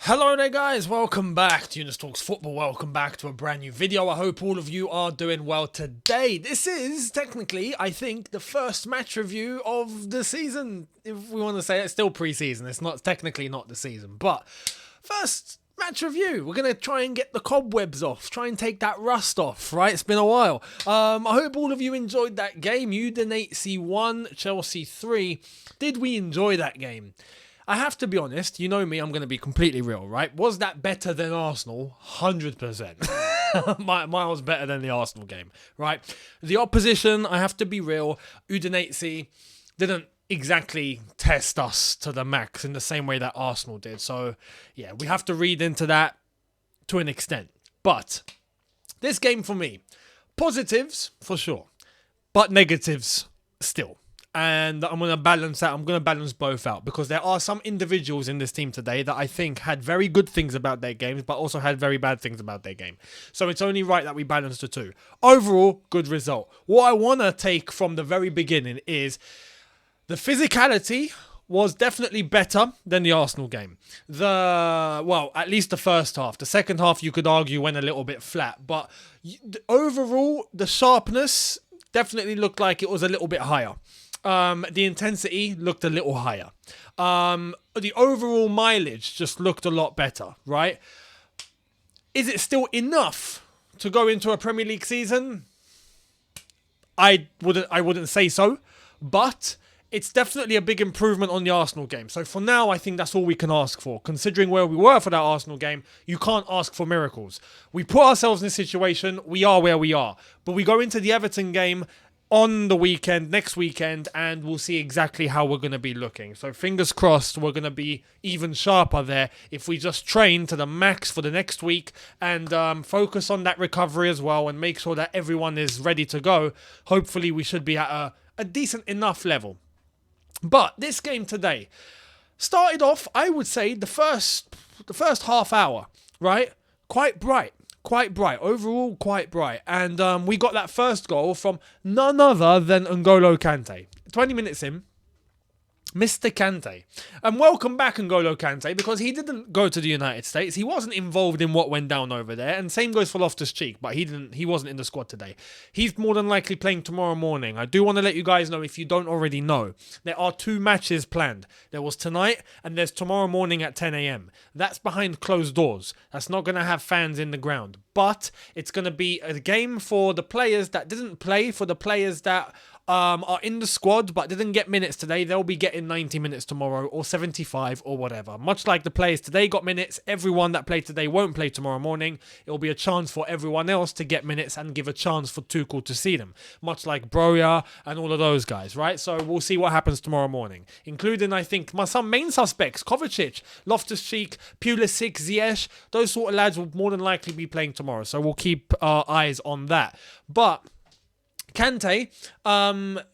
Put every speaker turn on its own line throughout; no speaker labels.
Hello there guys, welcome back to Younes Talks Football, welcome back to a brand new video. I hope all of you are doing well today. This is technically, I think, the first match review of the season, if we want to say it. It's still pre-season, it's not technically not the season, but first match review. We're going to try and get the cobwebs off, try and take that rust off, right? It's been a while. I hope all of you enjoyed that game. Udinese 1, Chelsea 3. Did we enjoy that game? I have to be honest, you know me, I'm going to be completely real, right? Was that better than Arsenal? 100%. Miles better than the Arsenal game, right? The opposition, I have to be real, Udinese didn't exactly test us to the max in the same way that Arsenal did. So, yeah, we have to read into that to an extent. But this game for me, positives for sure, but negatives still. And I'm going to balance that. I'm going to balance both out because there are some individuals in this team today that I think had very good things about their games, but also had very bad things about their game. So it's only right that we balance the two. Overall, good result. What I want to take from the very beginning is the physicality was definitely better than the Arsenal game. At least the first half. The second half, you could argue, went a little bit flat. But overall, the sharpness definitely looked like it was a little bit higher. The intensity looked a little higher. The overall mileage just looked a lot better, right? Is it still enough to go into a Premier League season? I wouldn't say so, but it's definitely a big improvement on the Arsenal game. So for now, I think that's all we can ask for. Considering where we were for that Arsenal game, you can't ask for miracles. We put ourselves in a situation, we are where we are. But we go into the Everton game on the weekend, next weekend, and we'll see exactly how we're going to be looking. So fingers crossed we're going to be even sharper there if we just train to the max for the next week and focus on that recovery as well and make sure that everyone is ready to go. Hopefully we should be at a decent enough level. But this game today started off, I would say, the first half hour, right? Quite bright. Overall quite bright. And we got that first goal from none other than N'Golo Kante. 20 minutes in, Mr. Kante. And welcome back, N'Golo Kante, because he didn't go to the United States. He wasn't involved in what went down over there. And same goes for Loftus-Cheek, but he wasn't in the squad today. He's more than likely playing tomorrow morning. I do want to let you guys know, if you don't already know, there are 2 matches planned. There was tonight and there's tomorrow morning at 10 a.m. That's behind closed doors. That's not going to have fans in the ground. But it's going to be a game for the players that didn't play, for the players that are in the squad but didn't get minutes today. They'll be getting 90 minutes tomorrow or 75 or whatever. Much like the players today got minutes, everyone that played today won't play tomorrow morning. It'll be a chance for everyone else to get minutes and give a chance for Tuchel to see them. Much like Broja and all of those guys, right? So we'll see what happens tomorrow morning. Including, I think, some main suspects, Kovacic, Loftus-Cheek, Pulisic, Ziyech. Those sort of lads will more than likely be playing tomorrow. So we'll keep our eyes on that. But Kante,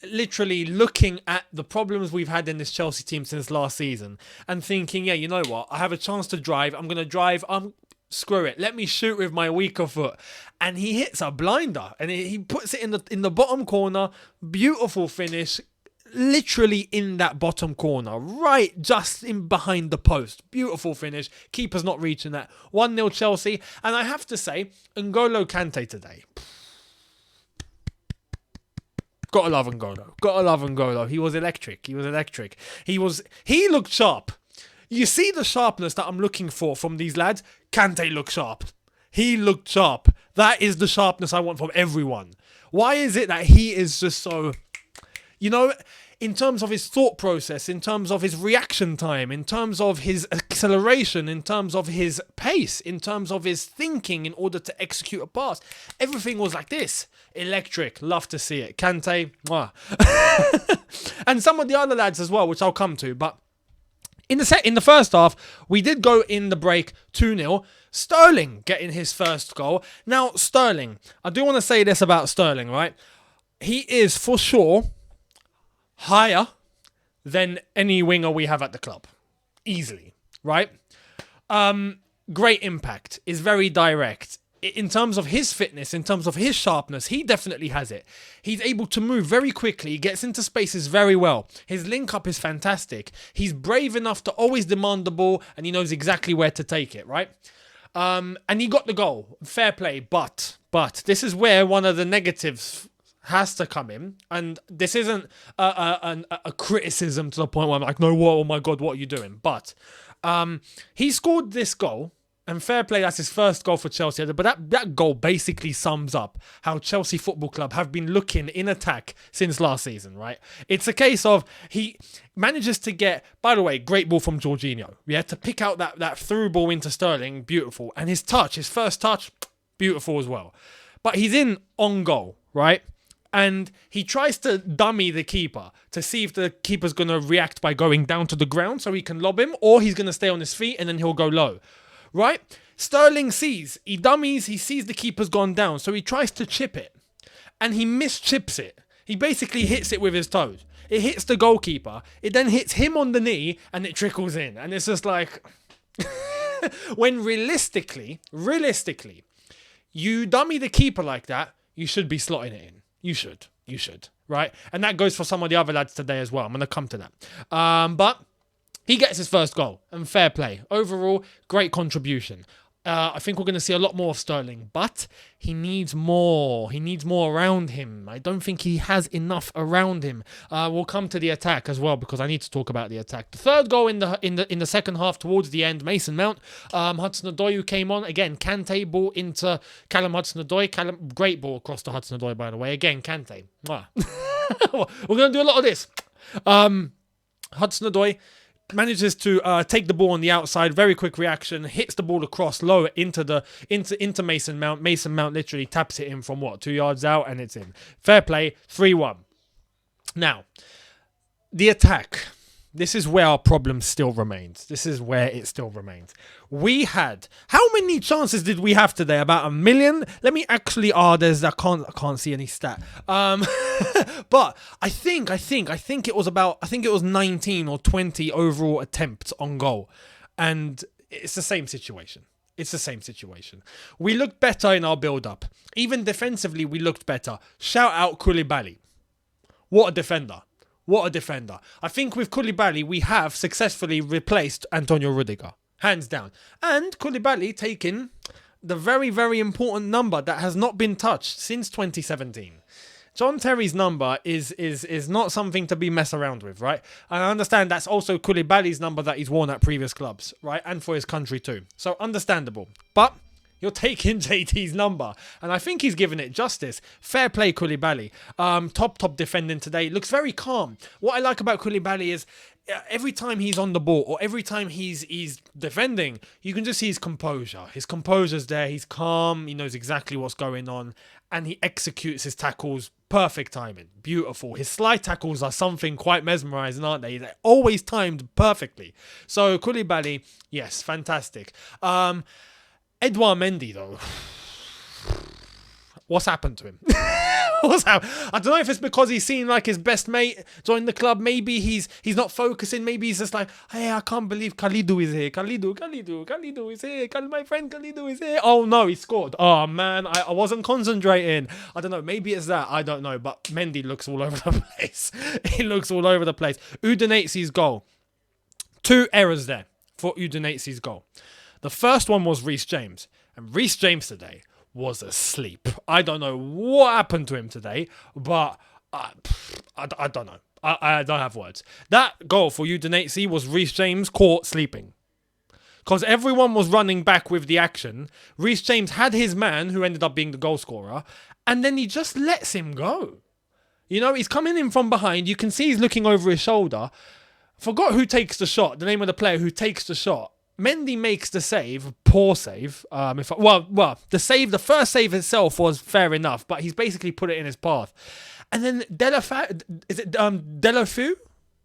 literally looking at the problems we've had in this Chelsea team since last season and thinking, yeah, you know what? I have a chance to drive. I'm going to drive. Screw it. Let me shoot with my weaker foot. And he hits a blinder and he puts it in the bottom corner. Beautiful finish. Literally in that bottom corner, right just in behind the post. Beautiful finish. Keeper's not reaching that. 1-0 Chelsea. And I have to say, N'Golo Kante today. Gotta love N'Golo. He was electric. He looked sharp. You see the sharpness that I'm looking for from these lads? Kante looked sharp. He looked sharp. That is the sharpness I want from everyone. Why is it that he is just so, in terms of his thought process, in terms of his reaction time, in terms of his acceleration, in terms of his pace, in terms of his thinking in order to execute a pass, everything was like this. Electric. Love to see it. Kante. Mwah. And some of the other lads as well, which I'll come to. But in the first half, we did go in the break 2-0. Sterling getting his first goal. Now, Sterling. I do want to say this about Sterling, right? He is for sure higher than any winger we have at the club. Easily, right? Great impact. Is very direct. in terms of his fitness, in terms of his sharpness, he definitely has it. He's able to move very quickly, he gets into spaces very well. His link up is fantastic. He's brave enough to always demand the ball, and he knows exactly where to take it, right? And he got the goal. Fair play, but this is where one of the negatives has to come in, and this isn't a criticism to the point where I'm like, no, what? Oh my God, what are you doing? But he scored this goal, and fair play, that's his first goal for Chelsea. But that goal basically sums up how Chelsea Football Club have been looking in attack since last season, right? It's a case of he manages to get, by the way, great ball from Jorginho. Yeah, to pick out that through ball into Sterling, beautiful. And his first touch, beautiful as well. But he's in on goal, right? And he tries to dummy the keeper to see if the keeper's going to react by going down to the ground so he can lob him, or he's going to stay on his feet and then he'll go low. Right? Sterling he dummies, he sees the keeper's gone down, so he tries to chip it. And he mischips it. He basically hits it with his toes. It hits the goalkeeper. It then hits him on the knee, and it trickles in. And it's just like... when realistically, you dummy the keeper like that, you should be slotting it in. You should. Right? And that goes for some of the other lads today as well. I'm going to come to that. But... he gets his first goal, and fair play. Overall, great contribution. I think we're going to see a lot more of Sterling, but he needs more. He needs more around him. I don't think he has enough around him. We'll come to the attack as well, because I need to talk about the attack. The third goal in the second half, towards the end, Mason Mount, Hudson-Odoi, who came on again. Kante ball into Callum Hudson-Odoi. Great ball across to Hudson-Odoi, by the way. Again, Kante. We're going to do a lot of this. Hudson-Odoi manages to take the ball on the outside, very quick reaction, hits the ball across low into Mason Mount. Mason Mount literally taps it in from 2 yards out, and it's in. Fair play, 3-1. Now, the attack. This is where our problem still remains. We had, how many chances did we have today? About 1 million? Let me actually, I can't see any stat. But I think it was 19 or 20 overall attempts on goal. And it's the same situation. We looked better in our build-up. Even defensively, we looked better. Shout out Koulibaly. What a defender. I think with Koulibaly, we have successfully replaced Antonio Rudiger. Hands down. And Koulibaly taking the very, very important number that has not been touched since 2017. John Terry's number is not something to be messed around with, right? I understand that's also Koulibaly's number that he's worn at previous clubs, right? And for his country too. So understandable. But you're taking JT's number, and I think he's given it justice. Fair play, Koulibaly. Top defending today. Looks very calm. What I like about Koulibaly is every time he's on the ball, or every time he's defending, you can just see his composure. His composure's there. He's calm. He knows exactly what's going on, and he executes his tackles. Perfect timing. Beautiful. His slide tackles are something quite mesmerizing, aren't they? They're always timed perfectly. So Koulibaly, yes, fantastic. Edouard Mendy, though. What's happened to him? I don't know if it's because he's seen like his best mate join the club. Maybe he's not focusing. Maybe he's just like, hey, I can't believe Kalidou is here. Kalidou is here. My friend Kalidou is here. Oh no, he scored. Oh man, I wasn't concentrating. I don't know. Maybe it's that. I don't know. But Mendy looks all over the place. He looks all over the place. Udinese's goal. 2 errors there for Udinese's goal. The first one was Reece James. And Reece James today was asleep. I don't know what happened to him today, but I don't know. I don't have words. That goal for Udinese was Reece James caught sleeping. Because everyone was running back with the action. Reece James had his man, who ended up being the goal scorer, and then he just lets him go. You know, he's coming in from behind. You can see he's looking over his shoulder. Forgot who takes the shot, the name of the player who takes the shot. Mendy makes the save, poor save. The first save itself was fair enough, but he's basically put it in his path. And then Delafeu?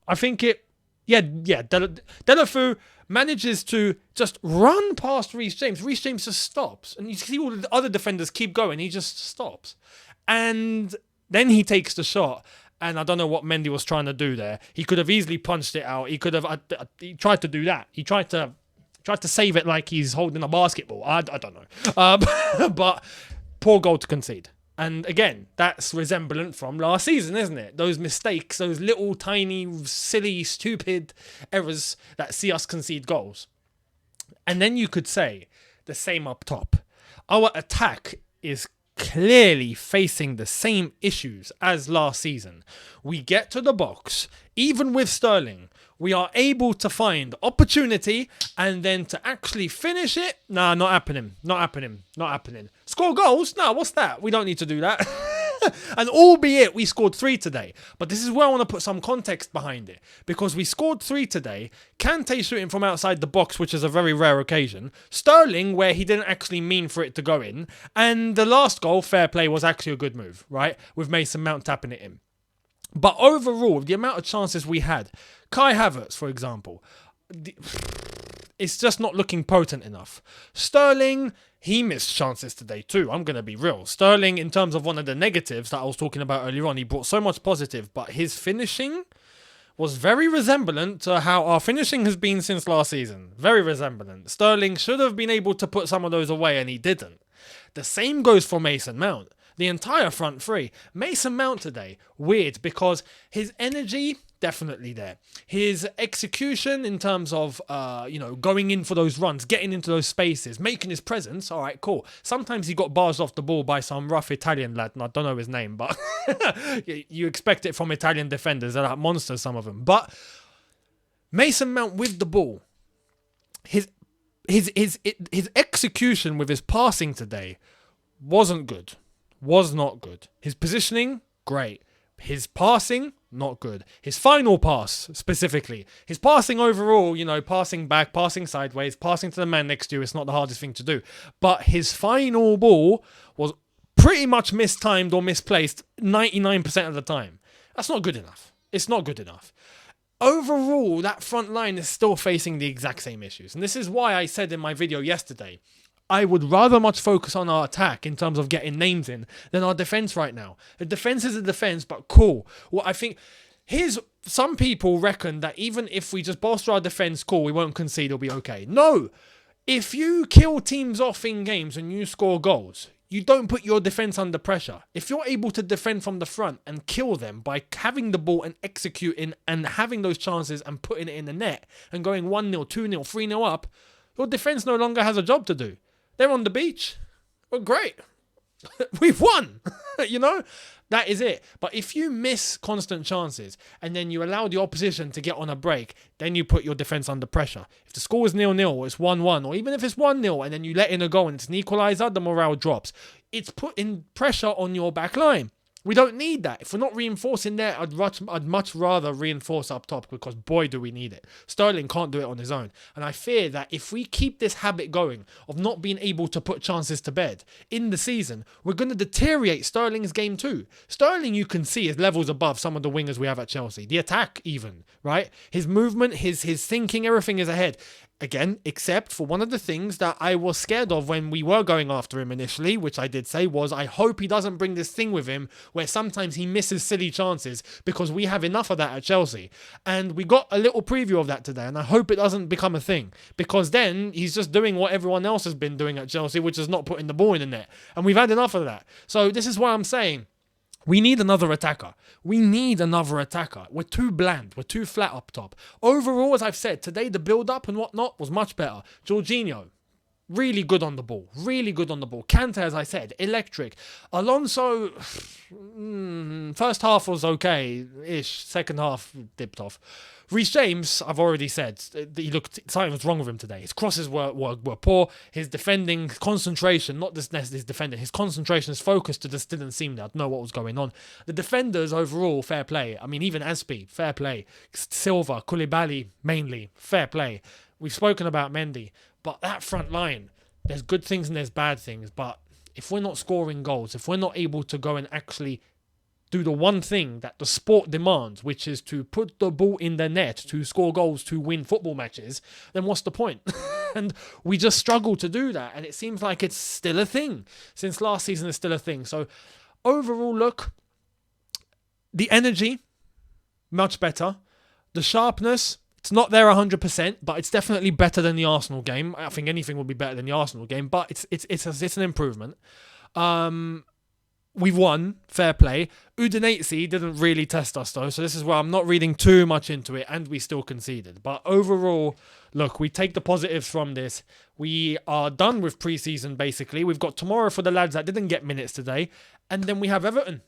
I think it, Delafeu manages to just run past Reece James. Reece James just stops, and you see all the other defenders keep going. He just stops, and then he takes the shot. And I don't know what Mendy was trying to do there. He could have easily punched it out. He could have. He tried to do that. He tried to Tried to save it like he's holding a basketball. I don't know. But poor goal to concede. And again, that's resemblant from last season, isn't it? Those mistakes, those little tiny, silly, stupid errors that see us concede goals. And then you could say the same up top. Our attack is clearly facing the same issues as last season. We get to the box, even with Sterling, we are able to find opportunity, and then to actually finish it, nah, not happening. Score goals? Nah, what's that? We don't need to do that. And albeit we scored 3 today, but this is where I want to put some context behind it, because we scored 3 today. Kante shooting from outside the box, which is a very rare occasion. Sterling, where he didn't actually mean for it to go in. And the last goal, fair play, was actually a good move, right? With Mason Mount tapping it in. But overall, the amount of chances we had, Kai Havertz, for example, it's just not looking potent enough. Sterling, he missed chances today too. I'm going to be real. Sterling, in terms of one of the negatives that I was talking about earlier on, he brought so much positive, but his finishing was very resemblant to how our finishing has been since last season. Very resemblant. Sterling should have been able to put some of those away, and he didn't. The same goes for Mason Mount. The entire front three. Mason Mount today, weird, because his energy, definitely there. His execution in terms of, going in for those runs, getting into those spaces, making his presence, all right, cool. Sometimes he got bars off the ball by some rough Italian lad, and I don't know his name, but you expect it from Italian defenders. They're like monsters, some of them. But Mason Mount with the ball, his execution with his passing today wasn't good. Was not good. His positioning, great. His passing, not good. His final pass, specifically. His passing overall, passing back, passing sideways, passing to the man next to you, it's not the hardest thing to do. But his final ball was pretty much mistimed or misplaced 99% of the time. That's not good enough. It's not good enough. Overall, that front line is still facing the exact same issues. And this is why I said in my video yesterday, I would rather much focus on our attack in terms of getting names in than our defense right now. The defense is a defense, but cool. What I think, some people reckon that even if we just bolster our defense, cool, we won't concede, it'll be okay. No! If you kill teams off in games and you score goals, you don't put your defense under pressure. If you're able to defend from the front and kill them by having the ball and executing and having those chances and putting it in the net and going 1-0, 2-0, 3-0 up, your defense no longer has a job to do. They're on the beach. Well, great. We've won. That is it. But if you miss constant chances and then you allow the opposition to get on a break, then you put your defense under pressure. If the score is 0-0 or it's 1-1, or even if it's 1-0 and then you let in a goal and it's an equaliser, the morale drops. It's putting pressure on your back line. We don't need that. If we're not reinforcing there, I'd much rather reinforce up top, because boy, do we need it. Sterling can't do it on his own. And I fear that if we keep this habit going of not being able to put chances to bed in the season, we're going to deteriorate Sterling's game too. Sterling, you can see, is levels above some of the wingers we have at Chelsea. The attack even, right? His movement, his thinking, everything is ahead. Again, except for one of the things that I was scared of when we were going after him initially, which I did say was, I hope he doesn't bring this thing with him where sometimes he misses silly chances, because we have enough of that at Chelsea. And we got a little preview of that today, and I hope it doesn't become a thing, because then he's just doing what everyone else has been doing at Chelsea, which is not putting the ball in the net. And we've had enough of that. So this is why I'm saying, we need another attacker. We're too bland. We're too flat up top. Overall, as I've said, today the build-up and whatnot was much better. Jorginho, really good on the ball. Kante, as I said, electric. Alonso, first half was okay-ish. Second half dipped off. Reece James, I've already said, something was wrong with him today. His crosses were poor. His defending, concentration, not just his defending, his concentration, his focus just didn't seem there. I don't know what was going on. The defenders overall, fair play. I mean, even Aspi, fair play. Silva, Koulibaly, mainly, fair play. We've spoken about Mendy, but that front line, there's good things and there's bad things. But if we're not scoring goals, if we're not able to go and actually do the one thing that the sport demands, which is to put the ball in the net, to score goals, to win football matches, then what's the point? And we just struggle to do that. And it seems like it's still a thing. Since last season, it's still a thing. So overall, look, the energy, much better. The sharpness, It's not there 100%, but it's definitely better than the Arsenal game. I think anything would be better than the Arsenal game, but it's an improvement. We've won, fair play. Udinese didn't really test us though, so this is where I'm not reading too much into it, and we still conceded. But overall, look, we take the positives from this. We are done with pre-season basically. We've got tomorrow for the lads that didn't get minutes today, and then we have Everton.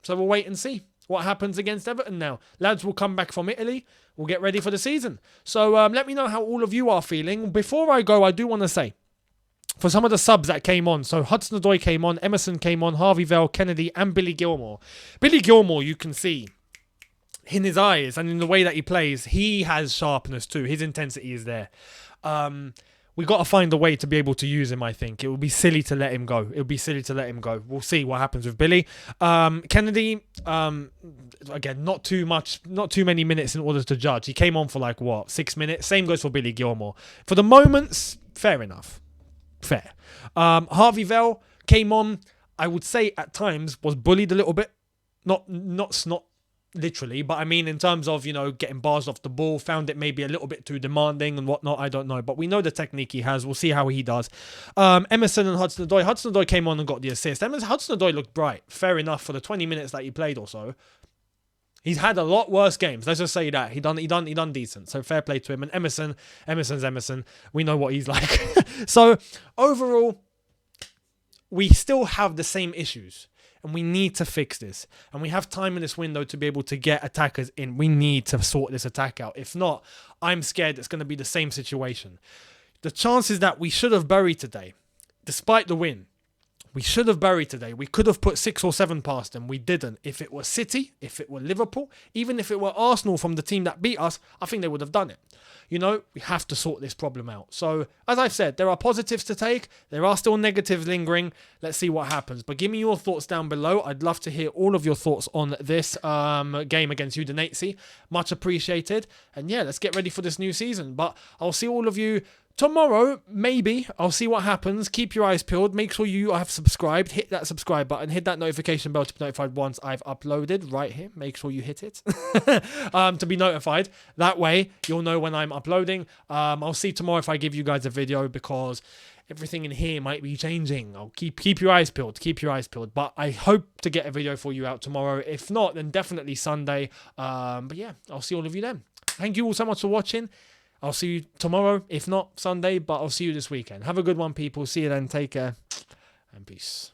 So we'll wait and see what happens against Everton now. Lads will come back from Italy. We'll get ready for the season. So let me know how all of you are feeling. Before I go, I do want to say, for some of the subs that came on, so Hudson-Odoi came on, Emerson came on, Harvey Vale, Kennedy, and Billy Gilmore. Billy Gilmore, you can see in his eyes and in the way that he plays, he has sharpness too. His intensity is there. We got to find a way to be able to use him, I think. It would be silly to let him go. We'll see what happens with Billy. Kennedy, again, not too many minutes in order to judge. He came on for 6 minutes. Same goes for Billy Gilmore. For the moments, fair enough. Fair. Harvey Vale came on, I would say at times, was bullied a little bit. Not literally, but I mean in terms of, getting bars off the ball, found it maybe a little bit too demanding and whatnot, I don't know. But we know the technique he has. We'll see how he does. Emerson and Hudson-Odoi. Hudson-Odoi came on and got the assist. Hudson-Odoi looked bright. Fair enough for the 20 minutes that he played or so. He's had a lot worse games. Let's just say that. He done decent. So fair play to him. And Emerson's Emerson. We know what he's like. So overall, we still have the same issues. And we need to fix this. And we have time in this window to be able to get attackers in. We need to sort this attack out. If not, I'm scared it's going to be the same situation. The chances that we should have buried today, despite the win, we should have buried today. We could have put 6 or 7 past them. We didn't. If it were City, if it were Liverpool, even if it were Arsenal from the team that beat us, I think they would have done it. We have to sort this problem out. So, as I've said, there are positives to take. There are still negatives lingering. Let's see what happens. But give me your thoughts down below. I'd love to hear all of your thoughts on this game against Udinese. Much appreciated. And yeah, let's get ready for this new season. But I'll see all of you tomorrow, maybe. I'll see what happens. Keep your eyes peeled. Make sure you have subscribed. Hit that subscribe button. Hit that notification bell to be notified once I've uploaded. Right here. Make sure you hit it to be notified. That way, you'll know when I'm uploading. I'll see tomorrow if I give you guys a video because everything in here might be changing. I'll keep your eyes peeled. Keep your eyes peeled. But I hope to get a video for you out tomorrow. If not, then definitely Sunday. But yeah, I'll see all of you then. Thank you all so much for watching. I'll see you tomorrow, if not Sunday, but I'll see you this weekend. Have a good one, people. See you then. Take care and peace.